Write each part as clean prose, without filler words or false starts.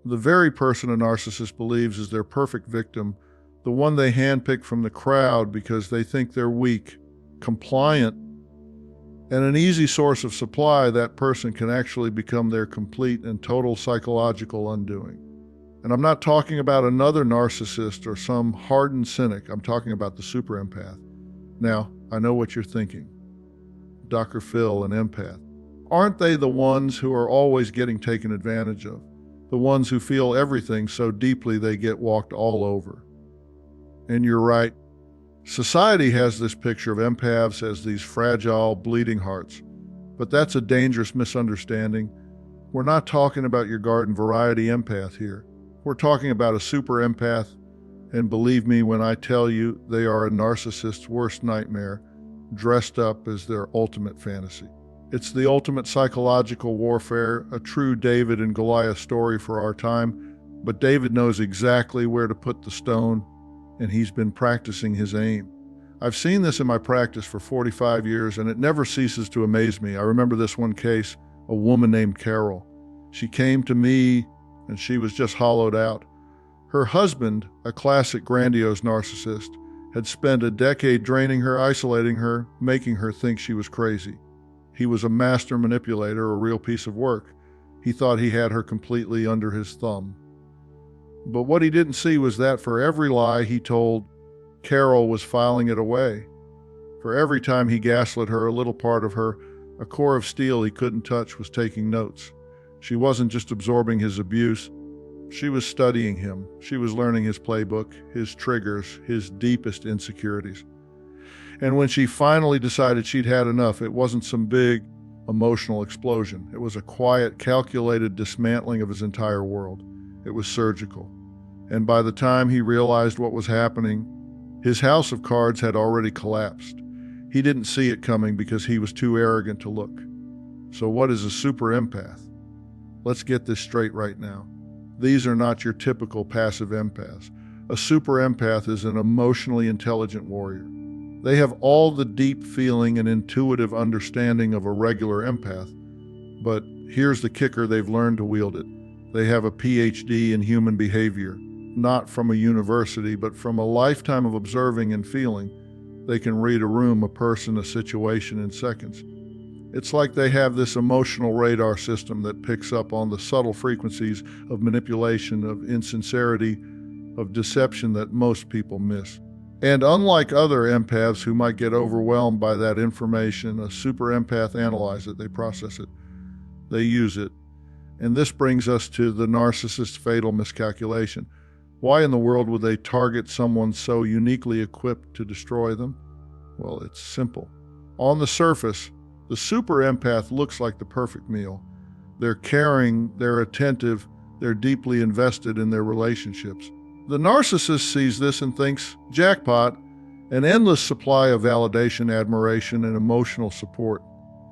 The very person a narcissist believes is their perfect victim, the one they handpick from the crowd because they think they're weak, compliant, and an easy source of supply. That person can actually become their complete and total psychological undoing. And I'm not talking about another narcissist or some hardened cynic. I'm talking about the super empath. Now, I know what you're thinking. Dr. Phil, an empath. Aren't they the ones who are always getting taken advantage of? The ones who feel everything so deeply they get walked all over? And you're right. Society has this picture of empaths as these fragile, bleeding hearts. But that's a dangerous misunderstanding. We're not talking about your garden variety empath here. We're talking about a super empath, and believe me when I tell you they are a narcissist's worst nightmare, dressed up as their ultimate fantasy. It's the ultimate psychological warfare, a true David and Goliath story for our time, but David knows exactly where to put the stone, and he's been practicing his aim. I've seen this in my practice for 45 years, and it never ceases to amaze me. I remember this one case, a woman named Carol. She came to me, and she was just hollowed out. Her husband, a classic grandiose narcissist, had spent a decade draining her, isolating her, making her think she was crazy. He was a master manipulator, a real piece of work. He thought he had her completely under his thumb. But what he didn't see was that for every lie he told, Carol was filing it away. For every time he gaslit her, a little part of her, a core of steel he couldn't touch, was taking notes. She wasn't just absorbing his abuse. She was studying him. She was learning his playbook, his triggers, his deepest insecurities. And when she finally decided she'd had enough, it wasn't some big emotional explosion. It was a quiet, calculated dismantling of his entire world. It was surgical. And by the time he realized what was happening, his house of cards had already collapsed. He didn't see it coming because he was too arrogant to look. So what is a super empath? Let's get this straight right now. These are not your typical passive empaths. A super empath is an emotionally intelligent warrior. They have all the deep feeling and intuitive understanding of a regular empath, but here's the kicker: they've learned to wield it. They have a PhD in human behavior, not from a university, but from a lifetime of observing and feeling. They can read a room, a person, a situation in seconds. It's like they have this emotional radar system that picks up on the subtle frequencies of manipulation, of insincerity, of deception that most people miss. And unlike other empaths who might get overwhelmed by that information, a super empath analyzes it, they process it, they use it. And this brings us to the narcissist's fatal miscalculation. Why in the world would they target someone so uniquely equipped to destroy them? Well, it's simple. On the surface, the super empath looks like the perfect meal. They're caring, they're attentive, they're deeply invested in their relationships. The narcissist sees this and thinks, jackpot, an endless supply of validation, admiration, and emotional support.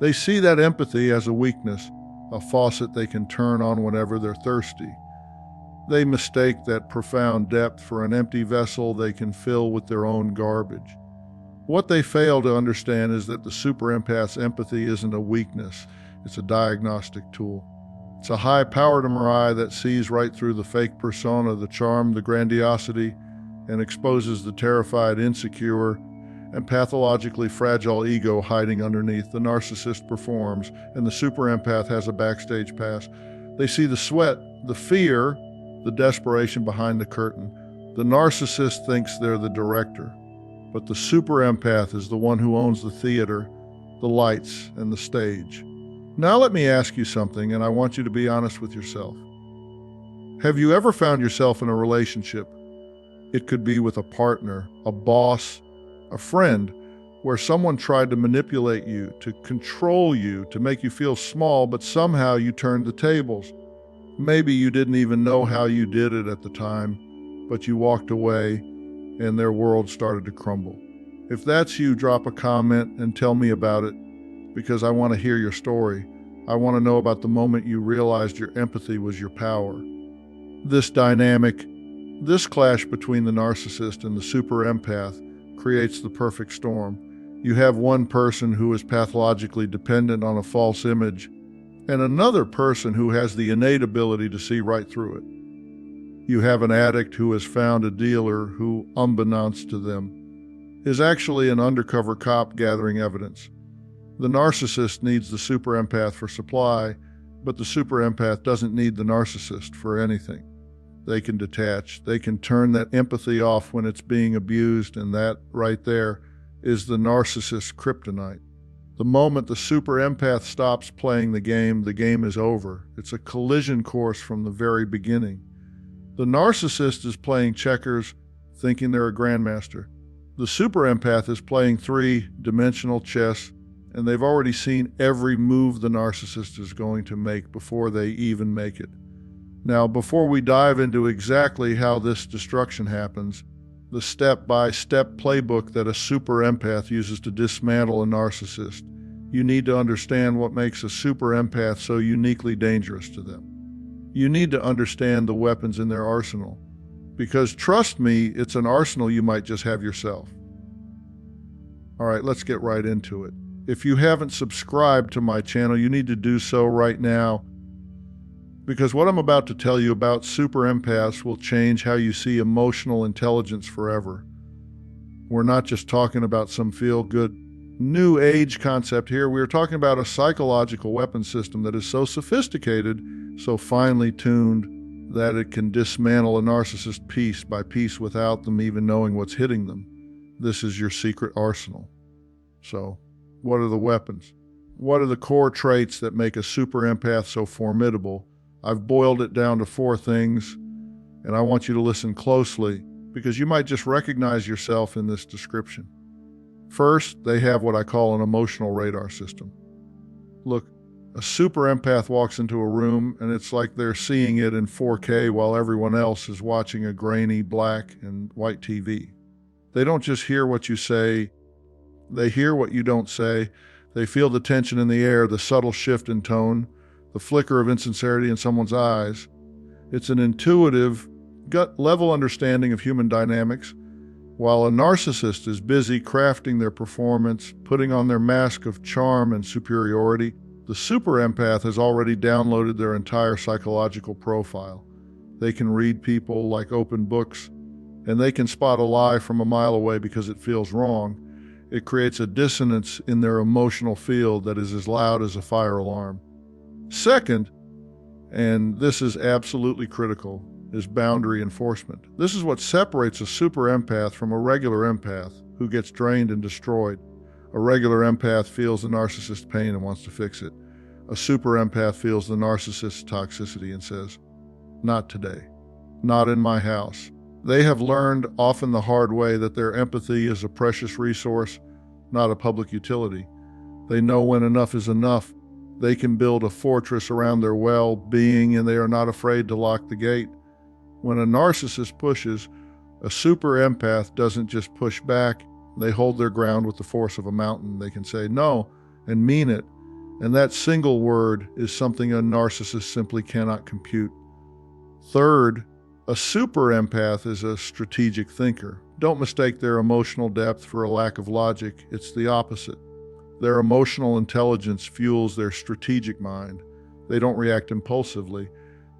They see that empathy as a weakness, a faucet they can turn on whenever they're thirsty. They mistake that profound depth for an empty vessel they can fill with their own garbage. What they fail to understand is that the super empath's empathy isn't a weakness, it's a diagnostic tool. It's a high-powered MRI that sees right through the fake persona, the charm, the grandiosity, and exposes the terrified, insecure, and pathologically fragile ego hiding underneath. The narcissist performs, and the super empath has a backstage pass. They see the sweat, the fear, the desperation behind the curtain. The narcissist thinks they're the director, but the super empath is the one who owns the theater, the lights, and the stage. Now let me ask you something, and I want you to be honest with yourself. Have you ever found yourself in a relationship? It could be with a partner, a boss, a friend, where someone tried to manipulate you, to control you, to make you feel small, but somehow you turned the tables. Maybe you didn't even know how you did it at the time, but you walked away and their world started to crumble. If that's you, drop a comment and tell me about it, because I want to hear your story. I want to know about the moment you realized your empathy was your power. This dynamic, this clash between the narcissist and the super empath creates the perfect storm. You have one person who is pathologically dependent on a false image, and another person who has the innate ability to see right through it. You have an addict who has found a dealer who, unbeknownst to them, is actually an undercover cop gathering evidence. The narcissist needs the super empath for supply, but the super empath doesn't need the narcissist for anything. They can detach. They can turn that empathy off when it's being abused, and that right there is the narcissist's kryptonite. The moment the super empath stops playing the game is over. It's a collision course from the very beginning. The narcissist is playing checkers, thinking they're a grandmaster. The super empath is playing three-dimensional chess, and they've already seen every move the narcissist is going to make before they even make it. Now, before we dive into exactly how this destruction happens, the step-by-step playbook that a super empath uses to dismantle a narcissist, you need to understand what makes a super empath so uniquely dangerous to them. You need to understand the weapons in their arsenal, because trust me, it's an arsenal you might just have yourself. All right, let's get right into it. If you haven't subscribed to my channel, you need to do so right now, because what I'm about to tell you about super empaths will change how you see emotional intelligence forever. We're not just talking about some feel-good new age concept here. We're talking about a psychological weapon system that is so sophisticated, so finely tuned, that it can dismantle a narcissist piece by piece without them even knowing what's hitting them. This is your secret arsenal. So, what are the weapons? What are the core traits that make a super empath so formidable? I've boiled it down to 4 things, and I want you to listen closely, because you might just recognize yourself in this description. First, they have what I call an emotional radar system. Look, a super empath walks into a room and it's like they're seeing it in 4K while everyone else is watching a grainy black and white TV. They don't just hear what you say, they hear what you don't say. They feel the tension in the air, the subtle shift in tone, the flicker of insincerity in someone's eyes. It's an intuitive, gut-level understanding of human dynamics. While a narcissist is busy crafting their performance, putting on their mask of charm and superiority, the super empath has already downloaded their entire psychological profile. They can read people like open books, and they can spot a lie from a mile away because it feels wrong. It creates a dissonance in their emotional field that is as loud as a fire alarm. Second, and this is absolutely critical, is boundary enforcement. This is what separates a super empath from a regular empath who gets drained and destroyed. A regular empath feels the narcissist's pain and wants to fix it. A super empath feels the narcissist's toxicity and says, "Not today. Not in my house." They have learned, often the hard way, that their empathy is a precious resource, not a public utility. They know when enough is enough. They can build a fortress around their well-being, and they are not afraid to lock the gate. When a narcissist pushes, a super empath doesn't just push back. They hold their ground with the force of a mountain. They can say no and mean it. And that single word is something a narcissist simply cannot compute. Third, a super empath is a strategic thinker. Don't mistake their emotional depth for a lack of logic. It's the opposite. Their emotional intelligence fuels their strategic mind. They don't react impulsively.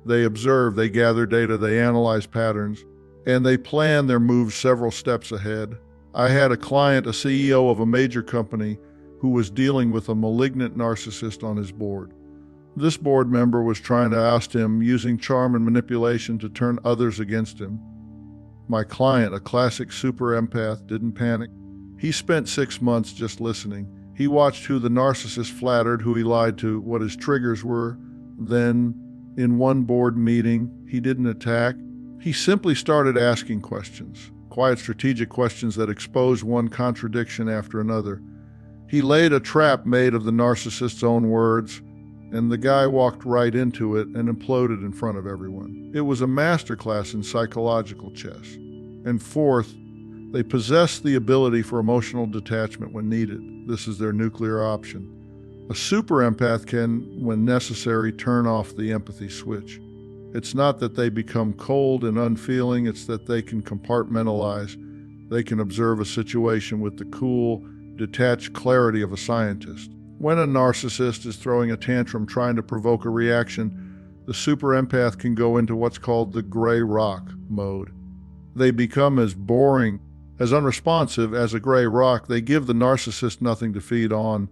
They observe, they gather data, they analyze patterns, and they plan their moves several steps ahead. I had a client, a CEO of a major company, who was dealing with a malignant narcissist on his board. This board member was trying to oust him, using charm and manipulation to turn others against him. My client, a classic super empath, didn't panic. He spent 6 months just listening. He watched who the narcissist flattered, who he lied to, what his triggers were. Then, in one board meeting, he didn't attack. He simply started asking questions, quiet strategic questions that exposed one contradiction after another. He laid a trap made of the narcissist's own words, and the guy walked right into it and imploded in front of everyone. It was a masterclass in psychological chess. And fourth, they possess the ability for emotional detachment when needed. This is their nuclear option. A super empath can, when necessary, turn off the empathy switch. It's not that they become cold and unfeeling, it's that they can compartmentalize. They can observe a situation with the cool, detached clarity of a scientist. When a narcissist is throwing a tantrum trying to provoke a reaction, the super empath can go into what's called the gray rock mode. They become as boring, as unresponsive as a gray rock. They give the narcissist nothing to feed on.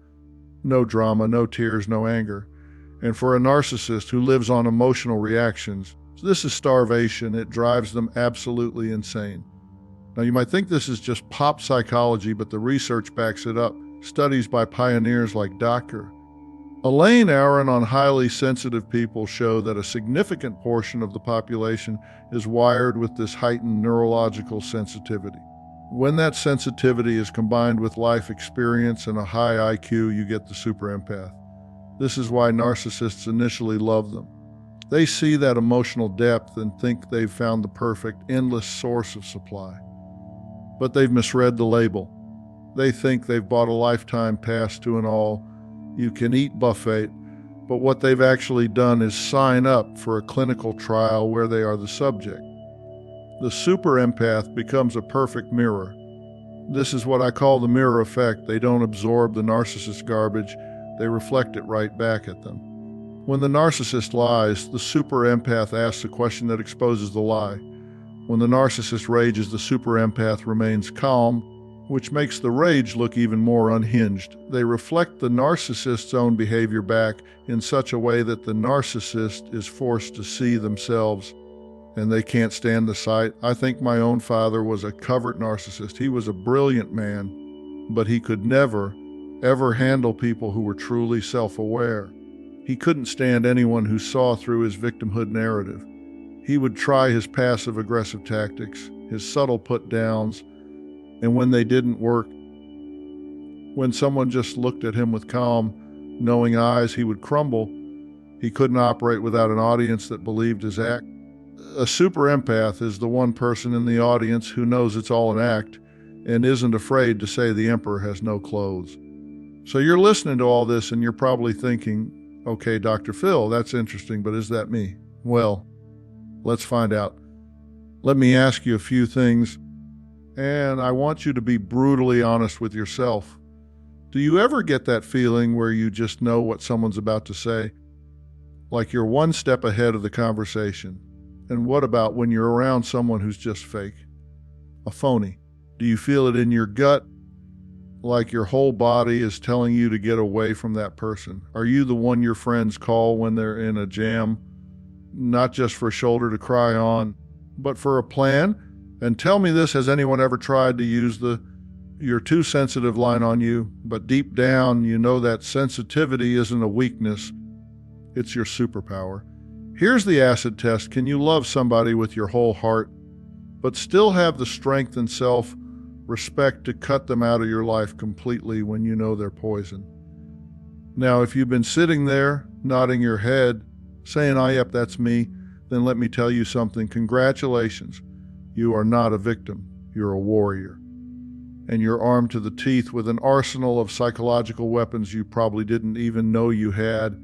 No drama, no tears, no anger. And for a narcissist who lives on emotional reactions, this is starvation. It drives them absolutely insane. Now, you might think this is just pop psychology, but the research backs it up. Studies by pioneers like Dr. Elaine Aron on highly sensitive people show that a significant portion of the population is wired with this heightened neurological sensitivity. When that sensitivity is combined with life experience and a high IQ, you get the super empath. This is why narcissists initially love them. They see that emotional depth and think they've found the perfect, endless source of supply. But they've misread the label. They think they've bought a lifetime pass to an all-you-can-eat buffet, but what they've actually done is sign up for a clinical trial where they are the subject. The super empath becomes a perfect mirror. This is what I call the mirror effect. They don't absorb the narcissist garbage, they reflect it right back at them. When the narcissist lies, the super empath asks a question that exposes the lie. When the narcissist rages, the super empath remains calm, which makes the rage look even more unhinged. They reflect the narcissist's own behavior back in such a way that the narcissist is forced to see themselves, and they can't stand the sight. I think my own father was a covert narcissist. He was a brilliant man, but he could never, ever handle people who were truly self-aware. He couldn't stand anyone who saw through his victimhood narrative. He would try his passive-aggressive tactics, his subtle put-downs, and when they didn't work, when someone just looked at him with calm, knowing eyes, he would crumble. He couldn't operate without an audience that believed his act. A super empath is the one person in the audience who knows it's all an act and isn't afraid to say the emperor has no clothes. So you're listening to all this and you're probably thinking, okay, Dr. Phil, that's interesting, but is that me? Well, let's find out. Let me ask you a few things. And I want you to be brutally honest with yourself. Do you ever get that feeling where you just know what someone's about to say? Like you're one step ahead of the conversation. And what about when you're around someone who's just fake? A phony. Do you feel it in your gut? Like your whole body is telling you to get away from that person? Are you the one your friends call when they're in a jam? Not just for a shoulder to cry on, but for a plan? And tell me this, has anyone ever tried to use the "you're too sensitive" line on you? But deep down, you know that sensitivity isn't a weakness, it's your superpower. Here's the acid test. Can you love somebody with your whole heart, but still have the strength and self-respect to cut them out of your life completely when you know they're poison? Now, if you've been sitting there, nodding your head, saying, "Ah, yep, that's me," then let me tell you something. Congratulations. You are not a victim, you're a warrior. And you're armed to the teeth with an arsenal of psychological weapons you probably didn't even know you had.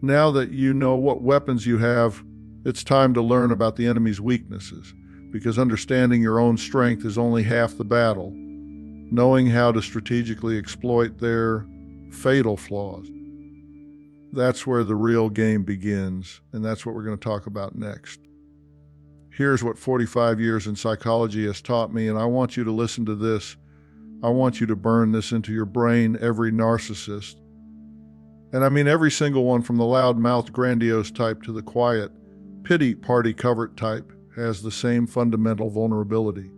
Now that you know what weapons you have, it's time to learn about the enemy's weaknesses, because understanding your own strength is only half the battle. Knowing how to strategically exploit their fatal flaws. That's where the real game begins, and that's what we're going to talk about next. Here's what 45 years in psychology has taught me, and I want you to listen to this. I want you to burn this into your brain, every narcissist. And I mean every single one, from the loud-mouthed, grandiose type to the quiet, pity party covert type, has the same fundamental vulnerability.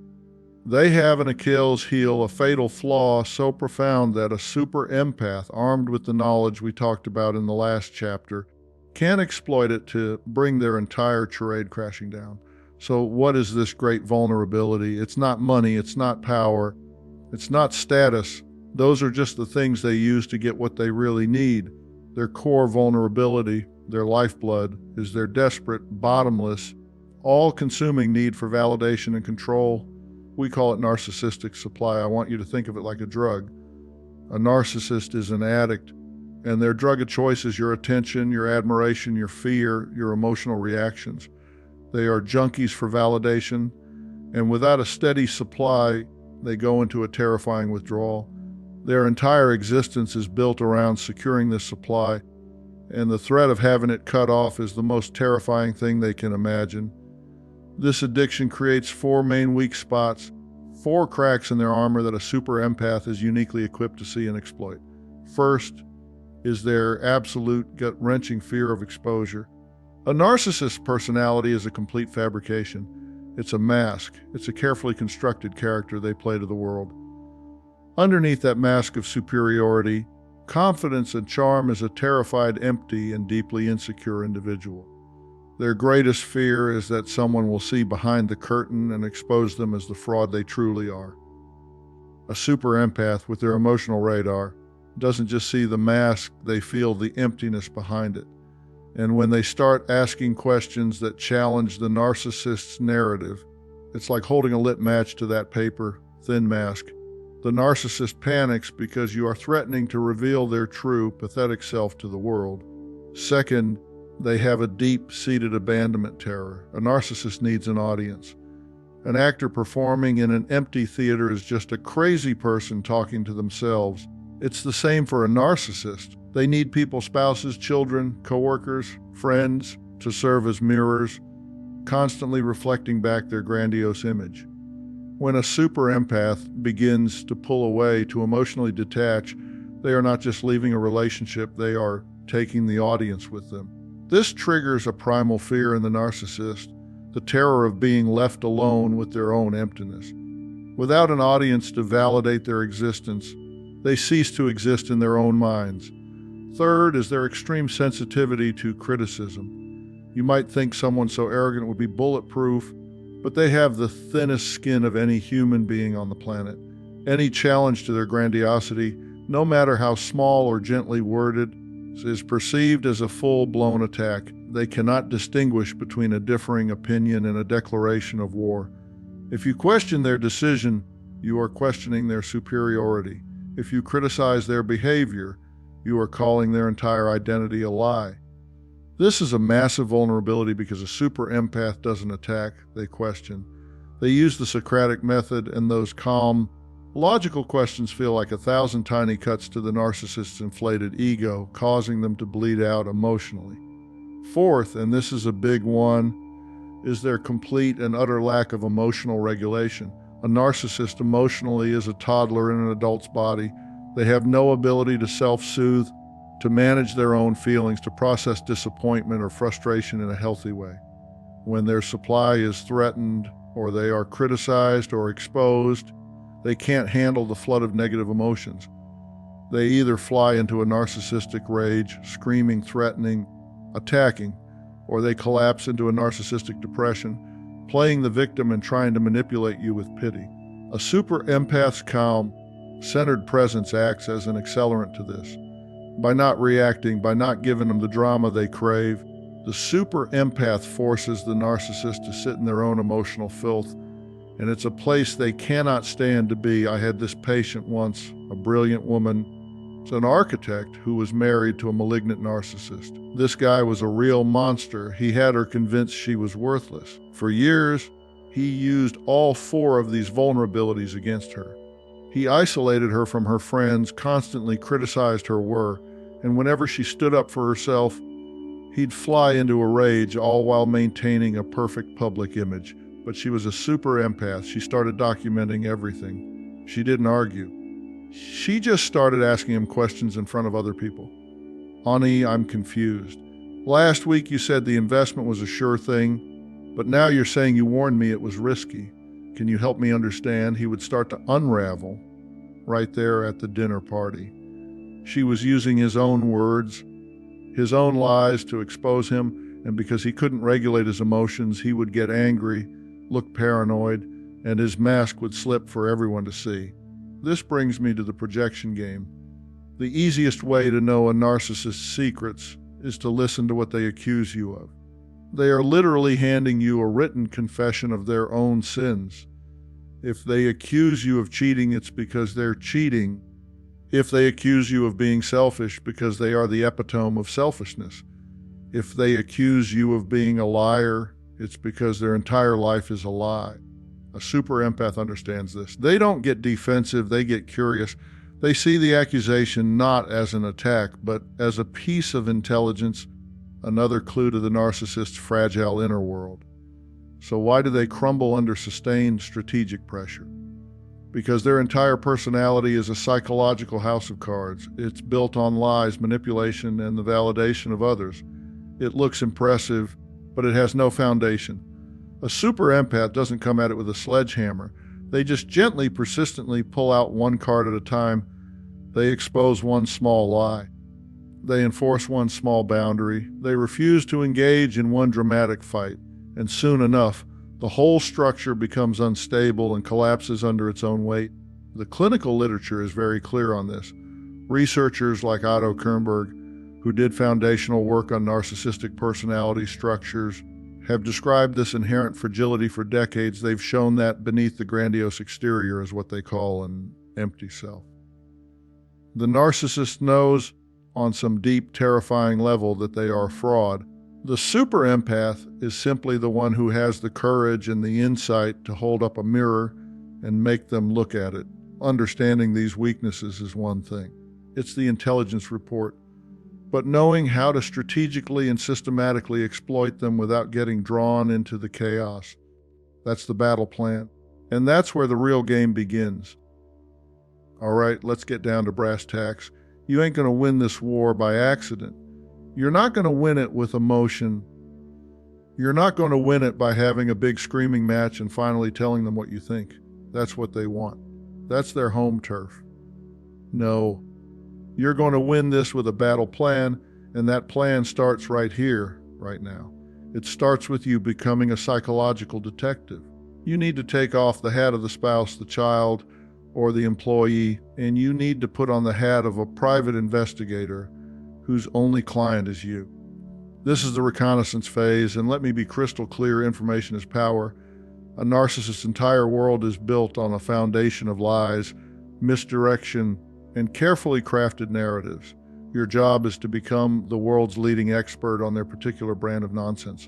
They have an Achilles heel, a fatal flaw so profound that a super empath, armed with the knowledge we talked about in the last chapter, can exploit it to bring their entire charade crashing down. So what is this great vulnerability? It's not money, it's not power, it's not status. Those are just the things they use to get what they really need. Their core vulnerability, their lifeblood, is their desperate, bottomless, all-consuming need for validation and control. We call it narcissistic supply. I want you to think of it like a drug. A narcissist is an addict, and their drug of choice is your attention, your admiration, your fear, your emotional reactions. They are junkies for validation, and without a steady supply, they go into a terrifying withdrawal. Their entire existence is built around securing this supply. and the threat of having it cut off is the most terrifying thing they can imagine. This addiction creates four main weak spots, four cracks in their armor that a super empath is uniquely equipped to see and exploit. First is their absolute gut-wrenching fear of exposure. A narcissist's personality is a complete fabrication. It's a mask. It's a carefully constructed character they play to the world. Underneath that mask of superiority, confidence and charm is a terrified, empty, and deeply insecure individual. Their greatest fear is that someone will see behind the curtain and expose them as the fraud they truly are. A super empath with their emotional radar doesn't just see the mask, they feel the emptiness behind it. And when they start asking questions that challenge the narcissist's narrative, it's like holding a lit match to that paper, thin mask. The narcissist panics because you are threatening to reveal their true, pathetic self to the world. Second, they have a deep-seated abandonment terror. A narcissist needs an audience. An actor performing in an empty theater is just a crazy person talking to themselves. It's the same for a narcissist. They need people, spouses, children, coworkers, friends, to serve as mirrors, constantly reflecting back their grandiose image. When a super empath begins to pull away, to emotionally detach, they are not just leaving a relationship, they are taking the audience with them. This triggers a primal fear in the narcissist, the terror of being left alone with their own emptiness. Without an audience to validate their existence, they cease to exist in their own minds. Third is their extreme sensitivity to criticism. You might think someone so arrogant would be bulletproof, but they have the thinnest skin of any human being on the planet. Any challenge to their grandiosity, no matter how small or gently worded, is perceived as a full-blown attack. They cannot distinguish between a differing opinion and a declaration of war. If you question their decision, you are questioning their superiority. If you criticize their behavior, you are calling their entire identity a lie. This is a massive vulnerability because a super empath doesn't attack, they question. They use the Socratic method, and those calm, logical questions feel like 1,000 tiny cuts to the narcissist's inflated ego, causing them to bleed out emotionally. Fourth, and this is a big one, is their complete and utter lack of emotional regulation. A narcissist emotionally is a toddler in an adult's body. They have no ability to self-soothe, to manage their own feelings, to process disappointment or frustration in a healthy way. When their supply is threatened, or they are criticized or exposed, they can't handle the flood of negative emotions. They either fly into a narcissistic rage, screaming, threatening, attacking, or they collapse into a narcissistic depression, playing the victim and trying to manipulate you with pity. A super empath's calm, centered presence acts as an accelerant to this. By not reacting, by not giving them the drama they crave, the super empath forces the narcissist to sit in their own emotional filth, and it's a place they cannot stand to be. I had this patient once, a brilliant woman. It's an architect who was married to a malignant narcissist. This guy was a real monster. He had her convinced she was worthless. For years, he used all four of these vulnerabilities against her. He isolated her from her friends, constantly criticized her work, and whenever she stood up for herself, he'd fly into a rage, all while maintaining a perfect public image. But she was a super empath. She started documenting everything. She didn't argue. She just started asking him questions in front of other people. "Honey, I'm confused. Last week you said the investment was a sure thing, but now you're saying you warned me it was risky. Can you help me understand?" He would start to unravel right there at the dinner party. She was using his own words, his own lies to expose him, and because he couldn't regulate his emotions, he would get angry, look paranoid, and his mask would slip for everyone to see. This brings me to the projection game. The easiest way to know a narcissist's secrets is to listen to what they accuse you of. They are literally handing you a written confession of their own sins. If they accuse you of cheating, it's because they're cheating. If they accuse you of being selfish, because they are the epitome of selfishness. If they accuse you of being a liar, it's because their entire life is a lie. A super empath understands this. They don't get defensive, they get curious. They see the accusation not as an attack, but as a piece of intelligence, another clue to the narcissist's fragile inner world. So why do they crumble under sustained strategic pressure? Because their entire personality is a psychological house of cards. It's built on lies, manipulation, and the validation of others. It looks impressive, but it has no foundation. A super empath doesn't come at it with a sledgehammer. They just gently, persistently pull out one card at a time. They expose one small lie. They enforce one small boundary. They refuse to engage in one dramatic fight. And soon enough, the whole structure becomes unstable and collapses under its own weight. The clinical literature is very clear on this. Researchers like Otto Kernberg, who did foundational work on narcissistic personality structures, have described this inherent fragility for decades. They've shown that beneath the grandiose exterior is what they call an empty self. The narcissist knows on some deep, terrifying level that they are a fraud. The super empath is simply the one who has the courage and the insight to hold up a mirror and make them look at it. Understanding these weaknesses is one thing. It's the intelligence report. But knowing how to strategically and systematically exploit them without getting drawn into the chaos, that's the battle plan. And that's where the real game begins. All right, let's get down to brass tacks. You ain't going to win this war by accident. You're not going to win it with emotion. You're not going to win it by having a big screaming match and finally telling them what you think. That's what they want. That's their home turf. No. You're going to win this with a battle plan, and that plan starts right here, right now. It starts with you becoming a psychological detective. You need to take off the hat of the spouse, the child, or the employee, and you need to put on the hat of a private investigator whose only client is you. This is the reconnaissance phase, and let me be crystal clear, information is power. A narcissist's entire world is built on a foundation of lies, misdirection, and carefully crafted narratives. Your job is to become the world's leading expert on their particular brand of nonsense.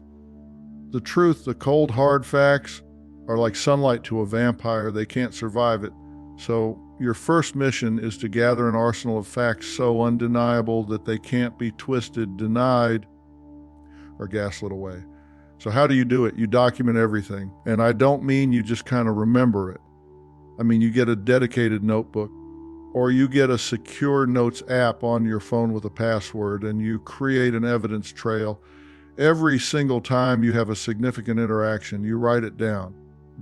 The truth, the cold, hard facts, are like sunlight to a vampire. They can't survive it. So your first mission is to gather an arsenal of facts so undeniable that they can't be twisted, denied, or gaslit away. So how do you do it? You document everything. And I don't mean you just kind of remember it. I mean, you get a dedicated notebook, or you get a secure notes app on your phone with a password, and you create an evidence trail. Every single time you have a significant interaction, you write it down.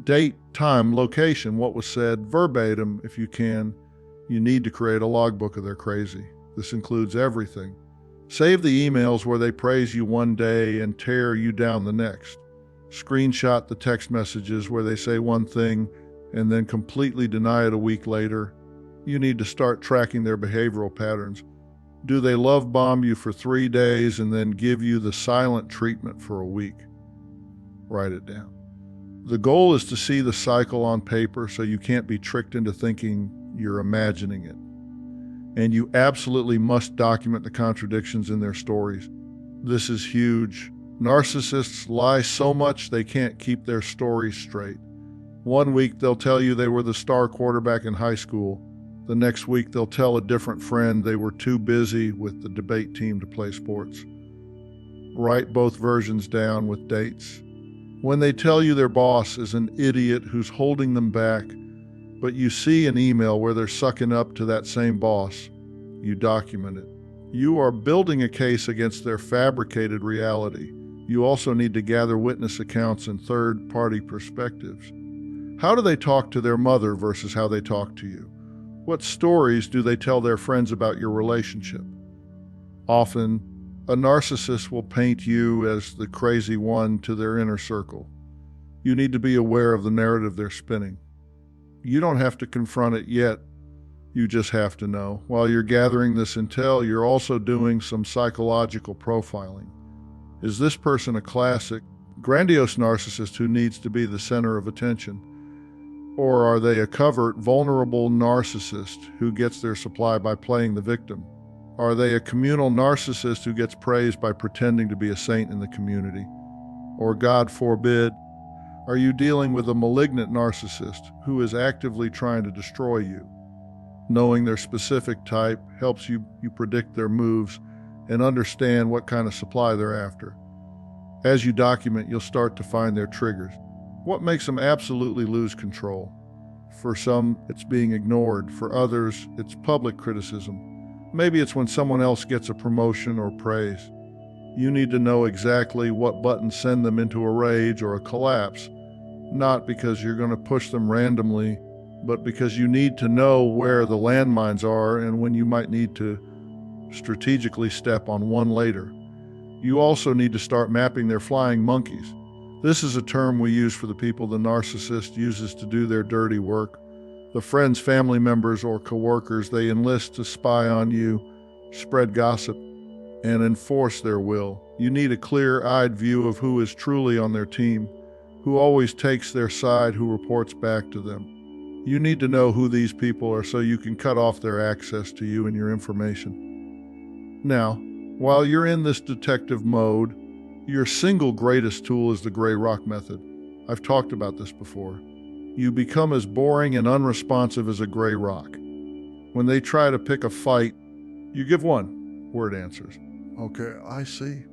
Date, time, location, what was said, verbatim if you can. You need to create a logbook of their crazy. This includes everything. Save the emails where they praise you one day and tear you down the next. Screenshot the text messages where they say one thing and then completely deny it a week later. You need to start tracking their behavioral patterns. Do they love bomb you for 3 days and then give you the silent treatment for a week? Write it down. The goal is to see the cycle on paper so you can't be tricked into thinking you're imagining it. And you absolutely must document the contradictions in their stories. This is huge. Narcissists lie so much they can't keep their stories straight. One week they'll tell you they were the star quarterback in high school. The next week they'll tell a different friend they were too busy with the debate team to play sports. Write both versions down with dates. When they tell you their boss is an idiot who's holding them back, but you see an email where they're sucking up to that same boss, you document it. You are building a case against their fabricated reality. You also need to gather witness accounts and third-party perspectives. How do they talk to their mother versus how they talk to you? What stories do they tell their friends about your relationship? Often, a narcissist will paint you as the crazy one to their inner circle. You need to be aware of the narrative they're spinning. You don't have to confront it yet. You just have to know. While you're gathering this intel, you're also doing some psychological profiling. Is this person a classic, grandiose narcissist who needs to be the center of attention? Or are they a covert, vulnerable narcissist who gets their supply by playing the victim? Are they a communal narcissist who gets praised by pretending to be a saint in the community? Or, God forbid, are you dealing with a malignant narcissist who is actively trying to destroy you? Knowing their specific type helps you predict their moves and understand what kind of supply they're after. As you document, you'll start to find their triggers. What makes them absolutely lose control? For some, it's being ignored. For others, it's public criticism. Maybe it's when someone else gets a promotion or praise. You need to know exactly what buttons send them into a rage or a collapse, not because you're going to push them randomly, but because you need to know where the landmines are and when you might need to strategically step on one later. You also need to start mapping their flying monkeys. This is a term we use for the people the narcissist uses to do their dirty work. The friends, family members, or coworkers they enlist to spy on you, spread gossip, and enforce their will. You need a clear-eyed view of who is truly on their team, who always takes their side, who reports back to them. You need to know who these people are so you can cut off their access to you and your information. Now, while you're in this detective mode, your single greatest tool is the gray rock method. I've talked about this before. You become as boring and unresponsive as a gray rock. When they try to pick a fight, you give one-word answers. Okay, I see.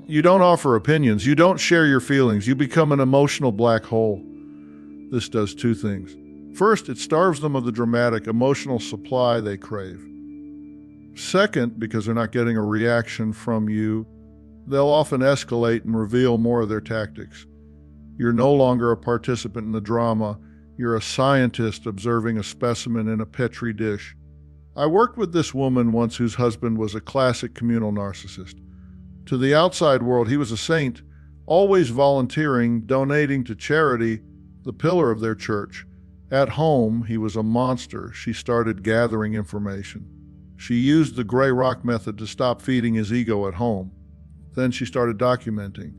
You don't offer opinions. You don't share your feelings. You become an emotional black hole. This does two things. First, it starves them of the dramatic emotional supply they crave. Second, because they're not getting a reaction from you, they'll often escalate and reveal more of their tactics. You're no longer a participant in the drama. You're a scientist observing a specimen in a petri dish. I worked with this woman once whose husband was a classic communal narcissist. To the outside world, he was a saint, always volunteering, donating to charity, the pillar of their church. At home, he was a monster. She started gathering information. She used the gray rock method to stop feeding his ego at home. Then she started documenting.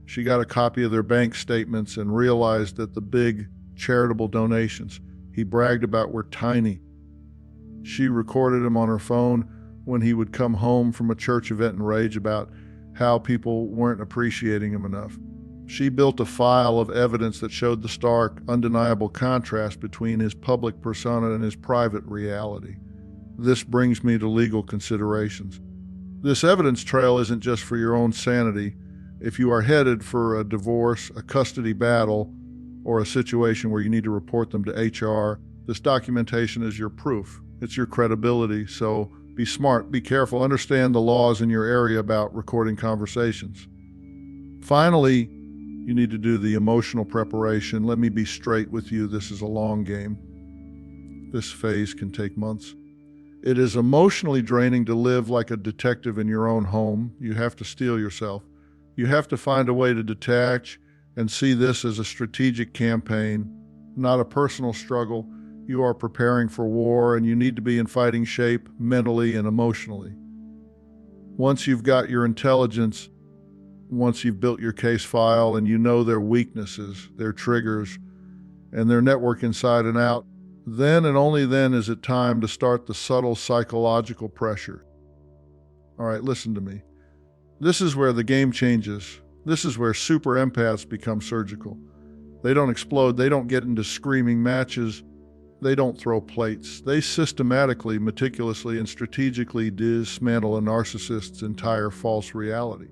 She got a copy of their bank statements and realized that the big charitable donations he bragged about were tiny. She recorded him on her phone when he would come home from a church event and rage about how people weren't appreciating him enough. She built a file of evidence that showed the stark, undeniable contrast between his public persona and his private reality. This brings me to legal considerations. This evidence trail isn't just for your own sanity. If you are headed for a divorce, a custody battle, or a situation where you need to report them to HR, this documentation is your proof. It's your credibility, so be smart, be careful, understand the laws in your area about recording conversations. Finally, you need to do the emotional preparation. Let me be straight with you, this is a long game. This phase can take months. It is emotionally draining to live like a detective in your own home. You have to steel yourself. You have to find a way to detach and see this as a strategic campaign, not a personal struggle. You are preparing for war, and you need to be in fighting shape mentally and emotionally. Once you've got your intelligence, once you've built your case file and you know their weaknesses, their triggers, and their network inside and out, then and only then is it time to start the subtle psychological pressure. All right, listen to me. This is where the game changes. This is where super empaths become surgical. They don't explode. They don't get into screaming matches. They don't throw plates. They systematically, meticulously, and strategically dismantle a narcissist's entire false reality.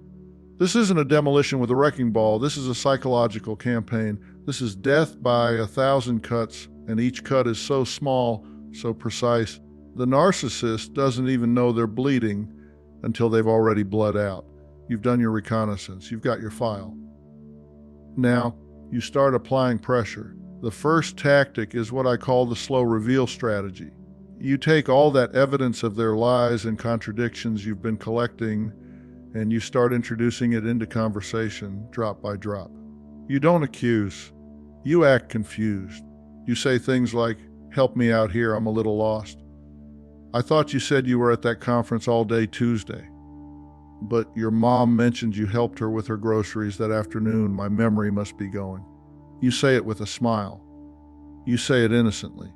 This isn't a demolition with a wrecking ball. This is a psychological campaign. This is death by 1,000 cuts, and each cut is so small, so precise. The narcissist doesn't even know they're bleeding until they've already bled out. You've done your reconnaissance. You've got your file. Now, you start applying pressure. The first tactic is what I call the slow reveal strategy. You take all that evidence of their lies and contradictions you've been collecting, and you start introducing it into conversation, drop by drop. You don't accuse. You act confused. You say things like, "Help me out here, I'm a little lost. I thought you said you were at that conference all day Tuesday. But your mom mentioned you helped her with her groceries that afternoon. My memory must be going." You say it with a smile. You say it innocently.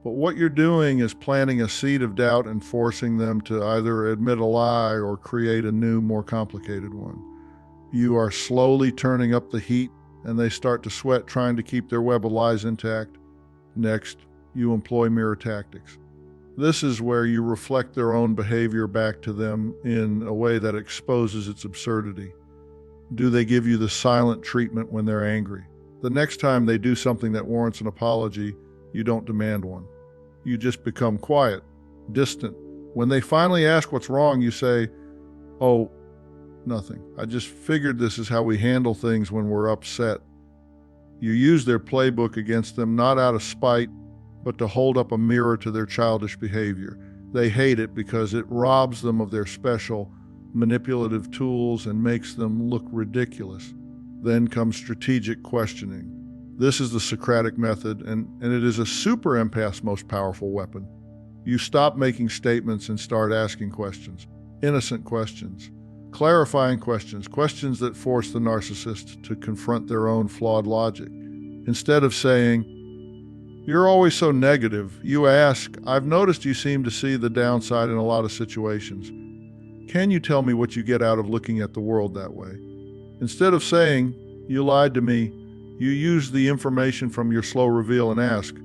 But what you're doing is planting a seed of doubt and forcing them to either admit a lie or create a new, more complicated one. You are slowly turning up the heat, and they start to sweat trying to keep their web of lies intact. Next, you employ mirror tactics. This is where you reflect their own behavior back to them in a way that exposes its absurdity. Do they give you the silent treatment when they're angry? The next time they do something that warrants an apology, you don't demand one. You just become quiet, distant. When they finally ask what's wrong, you say, "Oh, nothing. I just figured this is how we handle things when we're upset." You use their playbook against them not out of spite, but to hold up a mirror to their childish behavior. They hate it because it robs them of their special manipulative tools and makes them look ridiculous. Then comes strategic questioning. This is the Socratic method, and it is a super empath's most powerful weapon. You stop making statements and start asking questions. Innocent questions. Clarifying questions. Questions that force the narcissist to confront their own flawed logic. Instead of saying, "You're always so negative," you ask, "I've noticed you seem to see the downside in a lot of situations. Can you tell me what you get out of looking at the world that way?" Instead of saying, "You lied to me," you use the information from your slow reveal and ask,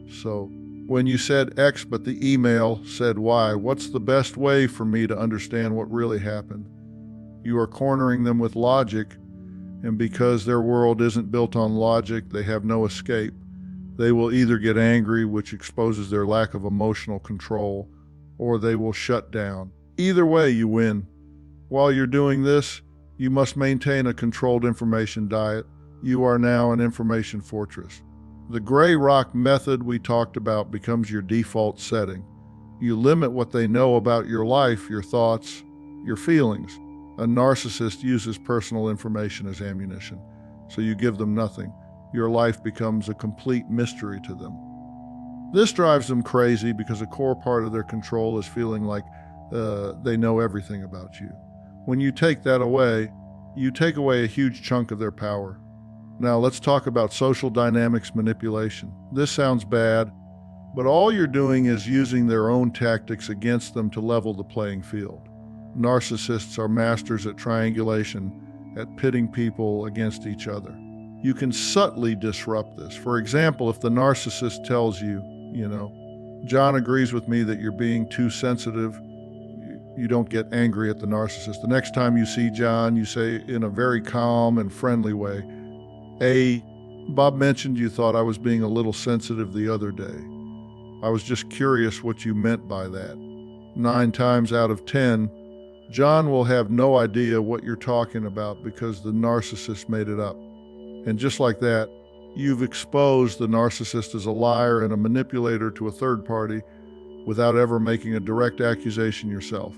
"So, when you said X but the email said Y, what's the best way for me to understand what really happened?" You are cornering them with logic, and because their world isn't built on logic, they have no escape. They will either get angry, which exposes their lack of emotional control, or they will shut down. Either way, you win. While you're doing this, you must maintain a controlled information diet. You are now an information fortress. The gray rock method we talked about becomes your default setting. You limit what they know about your life, your thoughts, your feelings. A narcissist uses personal information as ammunition, so you give them nothing. Your life becomes a complete mystery to them. This drives them crazy because a core part of their control is feeling like they know everything about you. When you take that away, you take away a huge chunk of their power. Now let's talk about social dynamics manipulation. This sounds bad, but all you're doing is using their own tactics against them to level the playing field. Narcissists are masters at triangulation, at pitting people against each other. You can subtly disrupt this. For example, if the narcissist tells you, "John agrees with me that you're being too sensitive," you don't get angry at the narcissist. The next time you see John, you say in a very calm and friendly way, "Bob mentioned you thought I was being a little sensitive the other day. I was just curious what you meant by that." 9 times out of 10, John will have no idea what you're talking about because the narcissist made it up. And just like that, you've exposed the narcissist as a liar and a manipulator to a third party without ever making a direct accusation yourself.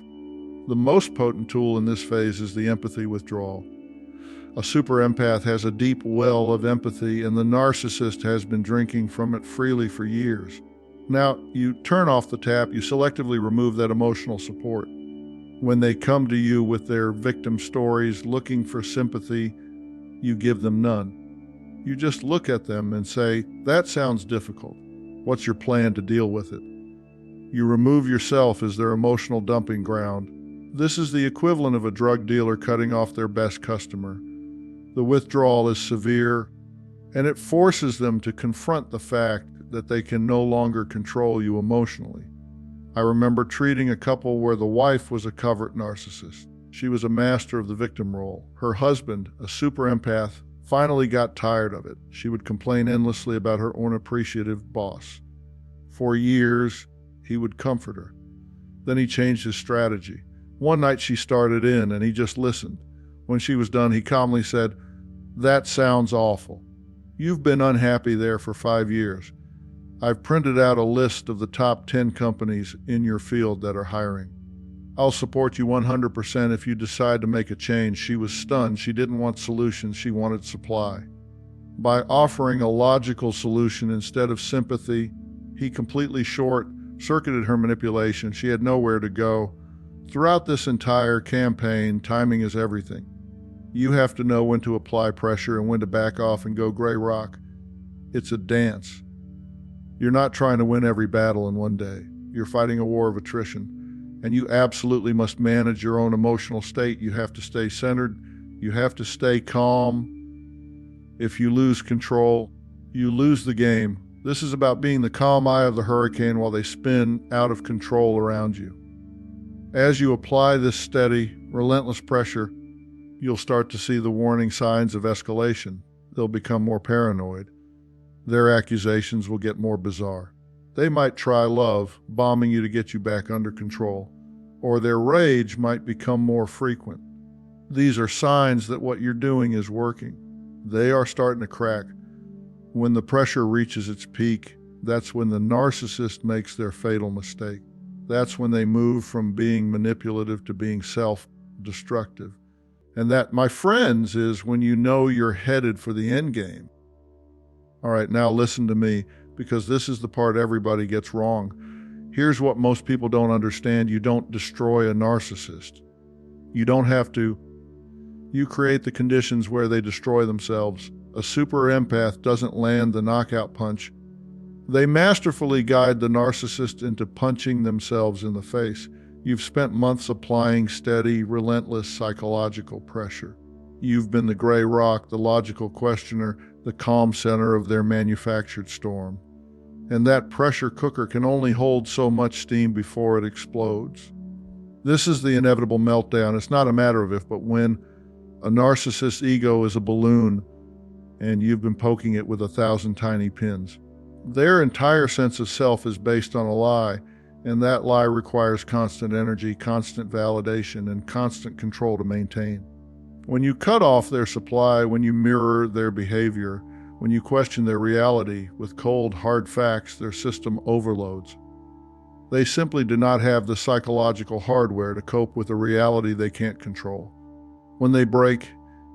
The most potent tool in this phase is the empathy withdrawal. A super empath has a deep well of empathy, and the narcissist has been drinking from it freely for years. Now, you turn off the tap, you selectively remove that emotional support. When they come to you with their victim stories looking for sympathy, you give them none. You just look at them and say, "That sounds difficult. What's your plan to deal with it?" You remove yourself as their emotional dumping ground. This is the equivalent of a drug dealer cutting off their best customer. The withdrawal is severe, and it forces them to confront the fact that they can no longer control you emotionally. I remember treating a couple where the wife was a covert narcissist. She was a master of the victim role. Her husband, a super empath, finally got tired of it. She would complain endlessly about her unappreciative boss. For years, he would comfort her. Then he changed his strategy. One night she started in and he just listened. When she was done, he calmly said, "That sounds awful. You've been unhappy there for 5 years. I've printed out a list of the top 10 companies in your field that are hiring. I'll support you 100% if you decide to make a change." She was stunned. She didn't want solutions, she wanted supply. By offering a logical solution instead of sympathy, he completely short-circuited her manipulation. She had nowhere to go. Throughout this entire campaign, timing is everything. You have to know when to apply pressure and when to back off and go gray rock. It's a dance. You're not trying to win every battle in one day. You're fighting a war of attrition, and you absolutely must manage your own emotional state. You have to stay centered. You have to stay calm. If you lose control, you lose the game. This is about being the calm eye of the hurricane while they spin out of control around you. As you apply this steady, relentless pressure, you'll start to see the warning signs of escalation. They'll become more paranoid. Their accusations will get more bizarre. They might try love, bombing you to get you back under control, or their rage might become more frequent. These are signs that what you're doing is working. They are starting to crack. When the pressure reaches its peak, that's when the narcissist makes their fatal mistake. That's when they move from being manipulative to being self-destructive. And that, my friends, is when you know you're headed for the end game. All right, now listen to me, because this is the part everybody gets wrong. Here's what most people don't understand. You don't destroy a narcissist. You don't have to. You create the conditions where they destroy themselves. A super empath doesn't land the knockout punch. They masterfully guide the narcissist into punching themselves in the face. You've spent months applying steady, relentless psychological pressure. You've been the gray rock, the logical questioner, the calm center of their manufactured storm. And that pressure cooker can only hold so much steam before it explodes. This is the inevitable meltdown. It's not a matter of if, but when. A narcissist's ego is a balloon, and you've been poking it with 1,000 tiny pins. Their entire sense of self is based on a lie, and that lie requires constant energy, constant validation, and constant control to maintain. When you cut off their supply, when you mirror their behavior, when you question their reality with cold, hard facts, their system overloads. They simply do not have the psychological hardware to cope with a reality they can't control. When they break,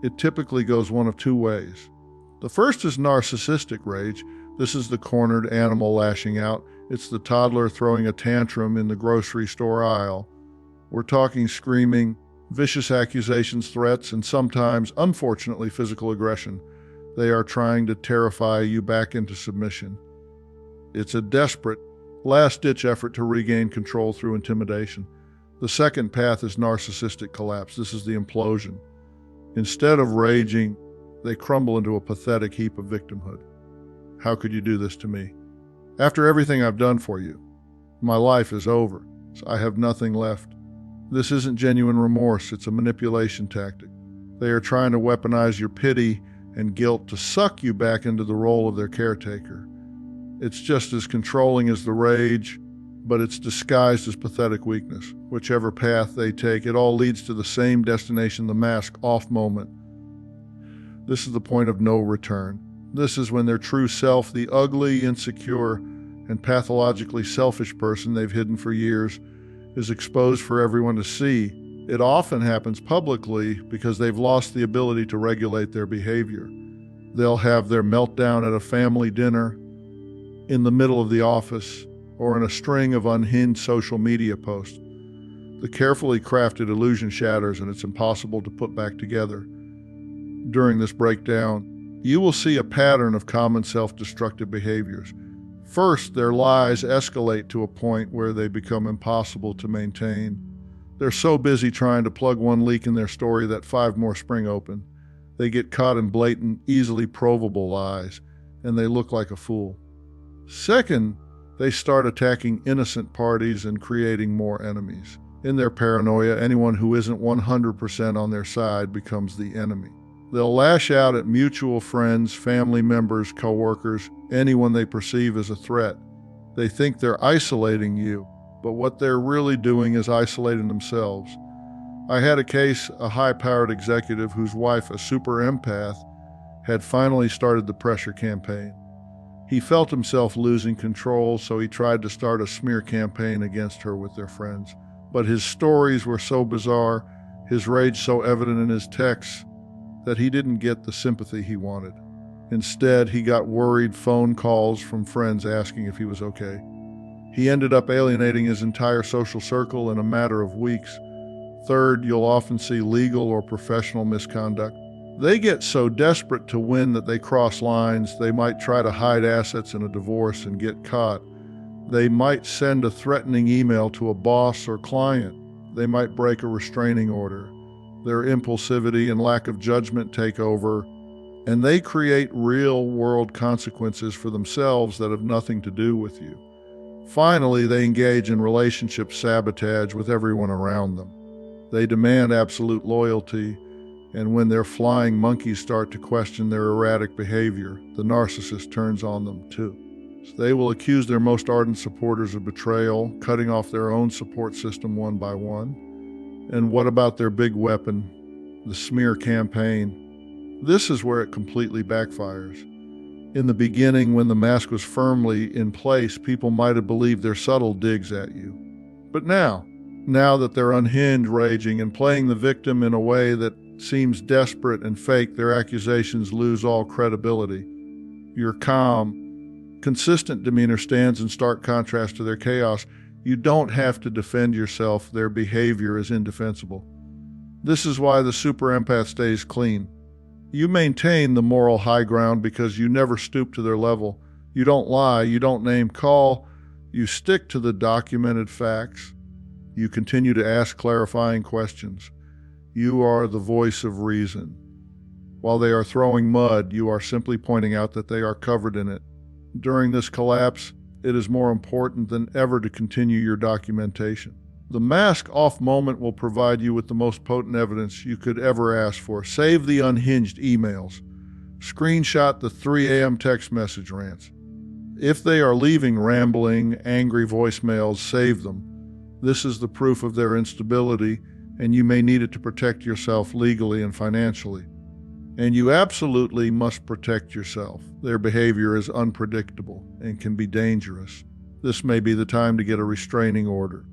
it typically goes one of two ways. The first is narcissistic rage. This is the cornered animal lashing out. It's the toddler throwing a tantrum in the grocery store aisle. We're talking screaming, vicious accusations, threats, and sometimes, unfortunately, physical aggression. They are trying to terrify you back into submission. It's a desperate, last-ditch effort to regain control through intimidation. The second path is narcissistic collapse. This is the implosion. Instead of raging, they crumble into a pathetic heap of victimhood. How could you do this to me? After everything I've done for you, my life is over. So I have nothing left. This isn't genuine remorse. It's a manipulation tactic. They are trying to weaponize your pity and guilt to suck you back into the role of their caretaker. It's just as controlling as the rage, but it's disguised as pathetic weakness. Whichever path they take, it all leads to the same destination, the mask off moment. This is the point of no return. This is when their true self, the ugly, insecure, and pathologically selfish person they've hidden for years, is exposed for everyone to see. It often happens publicly because they've lost the ability to regulate their behavior. They'll have their meltdown at a family dinner, in the middle of the office, or in a string of unhinged social media posts. The carefully crafted illusion shatters and it's impossible to put back together. During this breakdown, you will see a pattern of common self-destructive behaviors. First, their lies escalate to a point where they become impossible to maintain. They're so busy trying to plug one leak in their story that 5 more spring open. They get caught in blatant, easily provable lies, and they look like a fool. Second, they start attacking innocent parties and creating more enemies. In their paranoia, anyone who isn't 100% on their side becomes the enemy. They'll lash out at mutual friends, family members, coworkers, anyone they perceive as a threat. They think they're isolating you, but what they're really doing is isolating themselves. I had a case, a high-powered executive whose wife, a super empath, had finally started the pressure campaign. He felt himself losing control, so he tried to start a smear campaign against her with their friends. But his stories were so bizarre, his rage so evident in his texts, that he didn't get the sympathy he wanted. Instead, he got worried phone calls from friends asking if he was okay. He ended up alienating his entire social circle in a matter of weeks. Third, you'll often see legal or professional misconduct. They get so desperate to win that they cross lines. They might try to hide assets in a divorce and get caught. They might send a threatening email to a boss or client. They might break a restraining order. Their impulsivity and lack of judgment take over, and they create real-world consequences for themselves that have nothing to do with you. Finally, they engage in relationship sabotage with everyone around them. They demand absolute loyalty, and when their flying monkeys start to question their erratic behavior, the narcissist turns on them too. So they will accuse their most ardent supporters of betrayal, cutting off their own support system one by one. And what about their big weapon, the smear campaign? This is where it completely backfires. In the beginning, when the mask was firmly in place, people might have believed their subtle digs at you. But now that they're unhinged, raging, and playing the victim in a way that seems desperate and fake, their accusations lose all credibility. Your calm, consistent demeanor stands in stark contrast to their chaos. You don't have to defend yourself. Their behavior is indefensible. This is why the super empath stays clean. You maintain the moral high ground because you never stoop to their level. You don't lie, you don't name call, you stick to the documented facts. You continue to ask clarifying questions. You are the voice of reason. While they are throwing mud, you are simply pointing out that they are covered in it. During this collapse, it is more important than ever to continue your documentation. The mask-off moment will provide you with the most potent evidence you could ever ask for. Save the unhinged emails. Screenshot the 3 a.m. text message rants. If they are leaving rambling, angry voicemails, save them. This is the proof of their instability, and you may need it to protect yourself legally and financially. And you absolutely must protect yourself. Their behavior is unpredictable and can be dangerous. This may be the time to get a restraining order.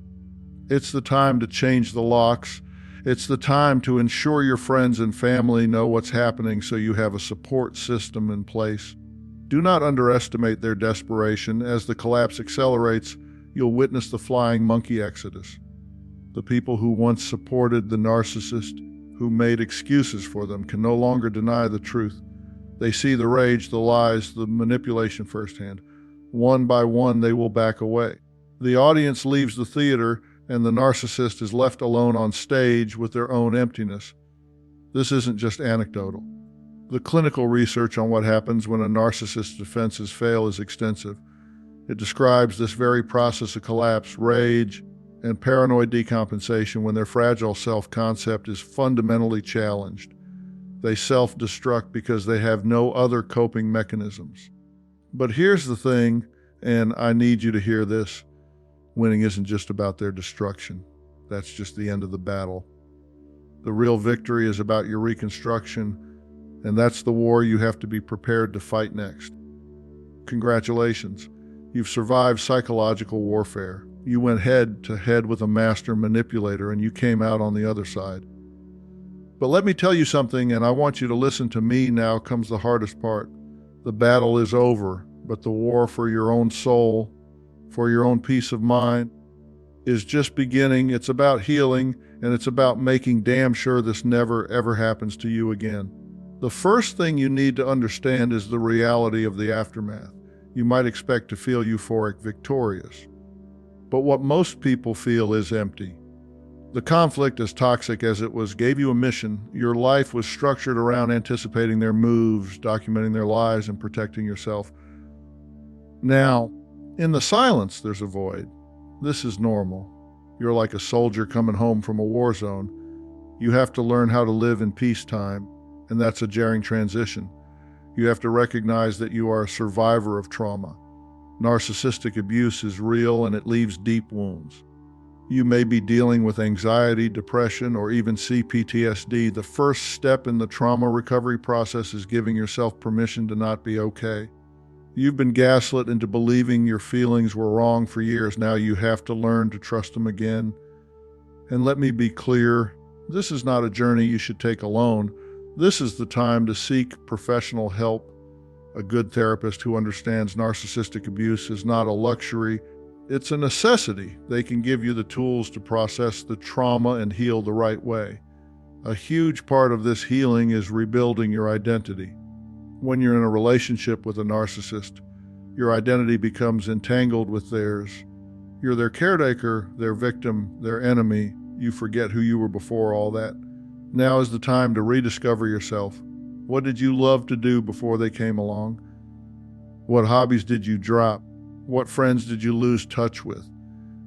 It's the time to change the locks. It's the time to ensure your friends and family know what's happening so you have a support system in place. Do not underestimate their desperation. As the collapse accelerates, you'll witness the flying monkey exodus. The people who once supported the narcissist, who made excuses for them, can no longer deny the truth. They see the rage, the lies, the manipulation firsthand. One by one, they will back away. The audience leaves the theater, and the narcissist is left alone on stage with their own emptiness. This isn't just anecdotal. The clinical research on what happens when a narcissist's defenses fail is extensive. It describes this very process of collapse, rage, and paranoid decompensation when their fragile self-concept is fundamentally challenged. They self-destruct because they have no other coping mechanisms. But here's the thing, and I need you to hear this. Winning isn't just about their destruction. That's just the end of the battle. The real victory is about your reconstruction, and that's the war you have to be prepared to fight next. Congratulations. You've survived psychological warfare. You went head to head with a master manipulator, and you came out on the other side. But let me tell you something, and I want you to listen to me. Now comes the hardest part. The battle is over, but the war for your own soul, for your own peace of mind, is just beginning. It's about healing, and it's about making damn sure this never, ever happens to you again. The first thing you need to understand is the reality of the aftermath. You might expect to feel euphoric, victorious. But what most people feel is empty. The conflict, as toxic as it was, gave you a mission. Your life was structured around anticipating their moves, documenting their lies, and protecting yourself. Now, in the silence, there's a void. This is normal. You're like a soldier coming home from a war zone. You have to learn how to live in peacetime, and that's a jarring transition. You have to recognize that you are a survivor of trauma. Narcissistic abuse is real, and it leaves deep wounds. You may be dealing with anxiety, depression, or even CPTSD. The first step in the trauma recovery process is giving yourself permission to not be okay. You've been gaslit into believing your feelings were wrong for years. Now you have to learn to trust them again. And let me be clear, this is not a journey you should take alone. This is the time to seek professional help. A good therapist who understands narcissistic abuse is not a luxury, it's a necessity. They can give you the tools to process the trauma and heal the right way. A huge part of this healing is rebuilding your identity. When you're in a relationship with a narcissist, your identity becomes entangled with theirs. You're their caretaker, their victim, their enemy. You forget who you were before all that. Now is the time to rediscover yourself. What did you love to do before they came along? What hobbies did you drop? What friends did you lose touch with?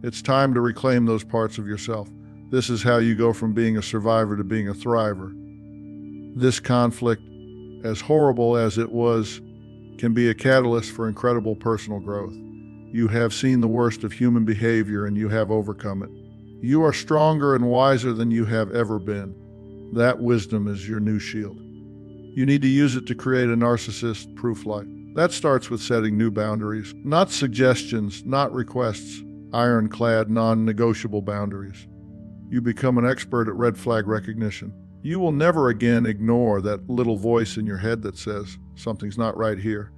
It's time to reclaim those parts of yourself. This is how you go from being a survivor to being a thriver. This conflict, as horrible as it was, can be a catalyst for incredible personal growth. You have seen the worst of human behavior and you have overcome it. You are stronger and wiser than you have ever been. That wisdom is your new shield. You need to use it to create a narcissist-proof life. That starts with setting new boundaries, not suggestions, not requests, ironclad, non-negotiable boundaries. You become an expert at red flag recognition. You will never again ignore that little voice in your head that says, something's not right here.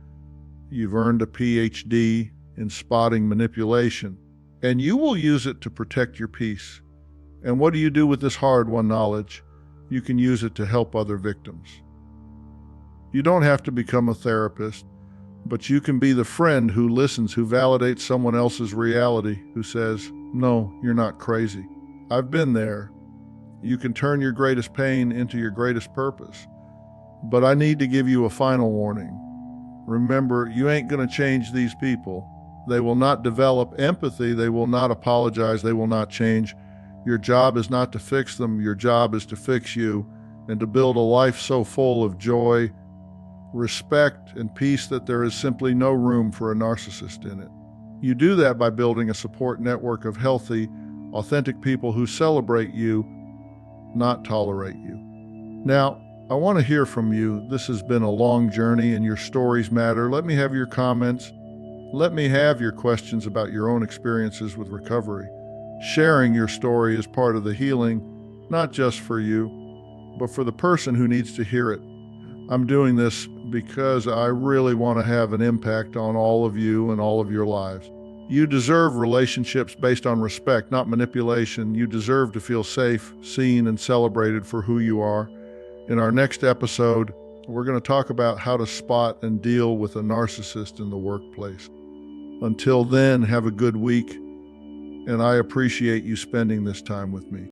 You've earned a PhD in spotting manipulation, and you will use it to protect your peace. And what do you do with this hard-won knowledge? You can use it to help other victims. You don't have to become a therapist, but you can be the friend who listens, who validates someone else's reality, who says, no, you're not crazy. I've been there. You can turn your greatest pain into your greatest purpose. But I need to give you a final warning. Remember, you ain't going to change these people. They will not develop empathy. They will not apologize. They will not change. Your job is not to fix them. Your job is to fix you and to build a life so full of joy, respect, and peace that there is simply no room for a narcissist in it. You do that by building a support network of healthy, authentic people who celebrate you, not tolerate you. Now, I want to hear from you. This has been a long journey and your stories matter. Let me have your comments. Let me have your questions about your own experiences with recovery. Sharing your story is part of the healing, not just for you, but for the person who needs to hear it. I'm doing this because I really want to have an impact on all of you and all of your lives. You deserve relationships based on respect, not manipulation. You deserve to feel safe, seen, and celebrated for who you are. In our next episode, we're going to talk about how to spot and deal with a narcissist in the workplace. Until then, have a good week, and I appreciate you spending this time with me.